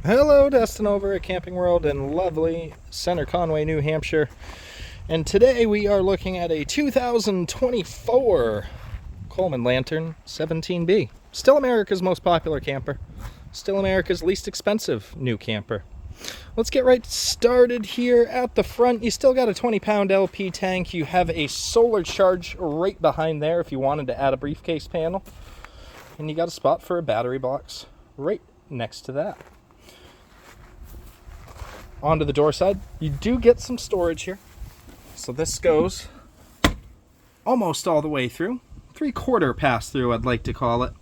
Hello, Dustin over at Camping World in lovely Center Conway, New Hampshire. And today we are looking at a 2024 Coleman Lantern 17B. Still America's most popular camper. Still America's least expensive new camper. Let's get right started here at the front. You still got a 20-pound LP tank. You have a solar charge right behind there if you wanted to add a briefcase panel. And you got a spot for a battery box right next to that. Onto the door side, you do get some storage here. So this goes almost all the way through. 3/4 pass through, I'd like to call it.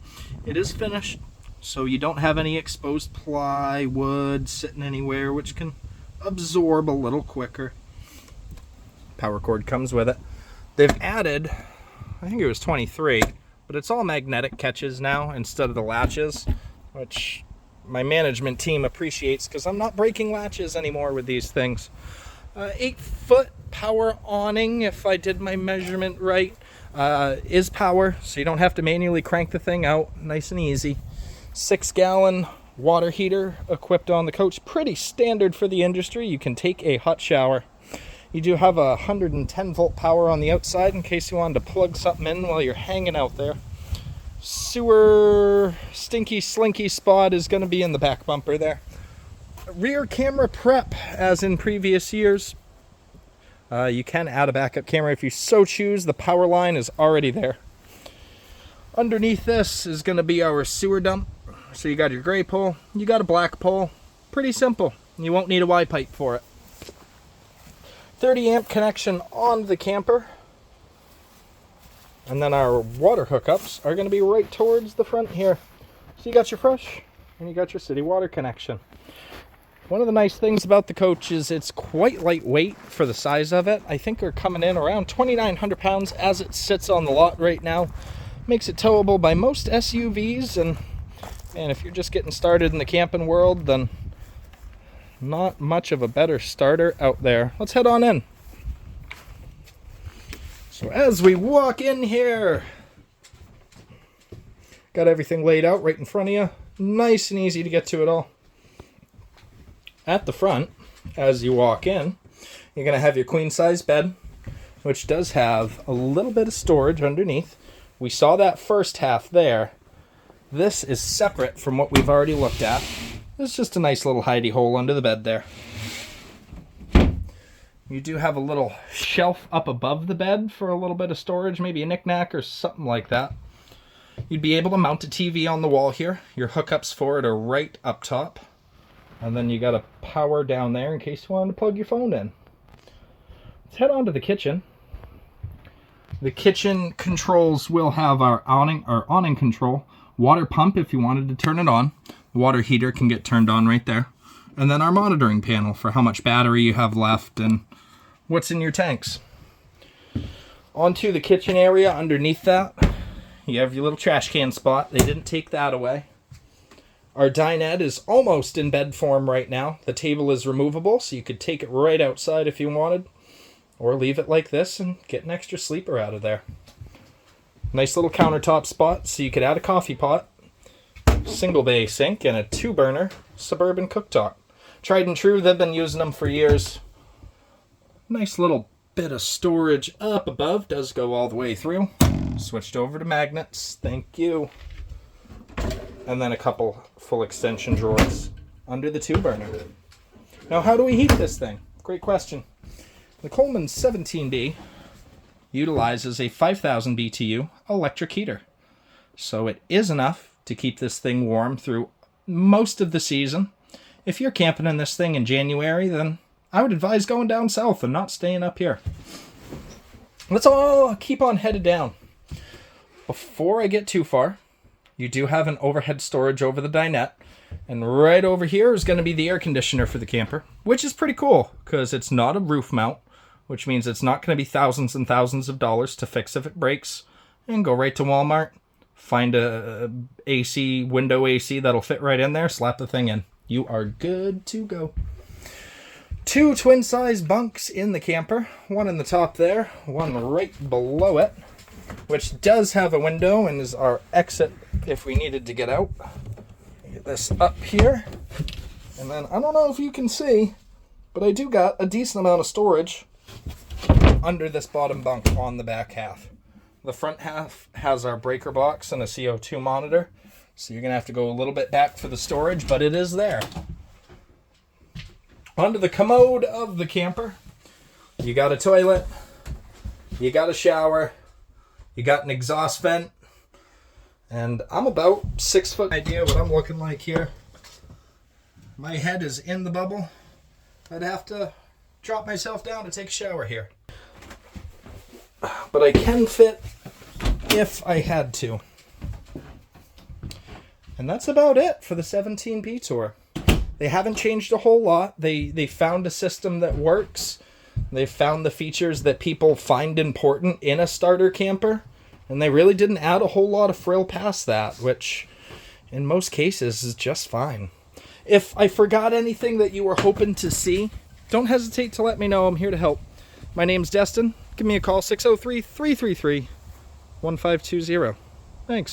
It is finished, so you don't have any exposed plywood sitting anywhere, which can absorb a little quicker. Power cord comes with it. They've added, I think it was 23, but it's all magnetic catches now instead of the latches, which my management team appreciates because I'm not breaking latches anymore with these things. 8-foot power awning, if I did my measurement right, is power, so you don't have to manually crank the thing out. Nice and easy. 6-gallon water heater equipped on the coach. Pretty standard for the industry. You can take a hot shower. You do have a 110-volt power on the outside in case you wanted to plug something in while you're hanging out there. Sewer stinky slinky spot is going to be in the back bumper there. Rear camera prep, as in previous years. You can add a backup camera if you so choose. The power line is already there. Underneath this is going to be our sewer dump. So you got your gray pole, you got a black pole. Pretty simple. You won't need a Y pipe for it. 30 amp connection on the camper. And then our water hookups are going to be right towards the front here. So you got your fresh and you got your city water connection. One of the nice things about the coach is it's quite lightweight for the size of it. I think they're coming in around 2,900 pounds as it sits on the lot right now. Makes it towable by most SUVs, and if you're just getting started in the camping world, then not much of a better starter out there. Let's head on in. So as we walk in here, got everything laid out right in front of you. Nice and easy to get to it all. At the front, as you walk in, you're going to have your queen size bed, which does have a little bit of storage underneath. We saw that first half there. This is separate from what we've already looked at. It's just a nice little hidey hole under the bed there. You do have a little shelf up above the bed for a little bit of storage, maybe a knickknack or something like that. You'd be able to mount a TV on the wall here. Your hookups for it are right up top. And then you got a power down there in case you wanted to plug your phone in. Let's head on to the kitchen. The kitchen controls will have our awning control. Water pump if you wanted to turn it on. The water heater can get turned on right there. And then our monitoring panel for how much battery you have left and what's in your tanks. Onto the kitchen area underneath that, you have your little trash can spot. They didn't take that away. Our dinette is almost in bed form right now. The table is removable, so you could take it right outside if you wanted, or leave it like this and get an extra sleeper out of there. Nice little countertop spot, so you could add a coffee pot, single bay sink, and a 2-burner Suburban cooktop. Tried and true, they've been using them for years. Nice little bit of storage up above, does go all the way through. Switched over to magnets, thank you. And then a couple full extension drawers under the 2-burner. Now, how do we heat this thing? Great question. The Coleman 17B utilizes a 5,000 BTU electric heater. So it is enough to keep this thing warm through most of the season. If you're camping in this thing in January, then I would advise going down south and not staying up here. Let's all keep on headed down. Before I get too far, you do have an overhead storage over the dinette. And right over here is going to be the air conditioner for the camper, which is pretty cool because it's not a roof mount, which means it's not going to be thousands and thousands of dollars to fix if it breaks. And go right to Walmart, find a AC, window AC that'll fit right in there, slap the thing in. You are good to go. 2 twin-size bunks in the camper. One in the top there, one right below it, which does have a window and is our exit if we needed to get out. Get this up here. And then, I don't know if you can see, but I do got a decent amount of storage under this bottom bunk on the back half. The front half has our breaker box and a CO2 monitor, so you're going to have to go a little bit back for the storage, but it is there. Onto the commode of the camper. You got a toilet, you got a shower, you got an exhaust vent, and I'm about 6 foot. Idea what I'm looking like here. My head is in the bubble. I'd have to drop myself down to take a shower here. But I can fit if I had to. And that's about it for the 17P Tour. They haven't changed a whole lot. They found a system that works. They found the features that people find important in a starter camper. And they really didn't add a whole lot of frill past that, which in most cases is just fine. If I forgot anything that you were hoping to see, don't hesitate to let me know. I'm here to help. My name's Destin. Give me a call, 603-333-1520. Thanks.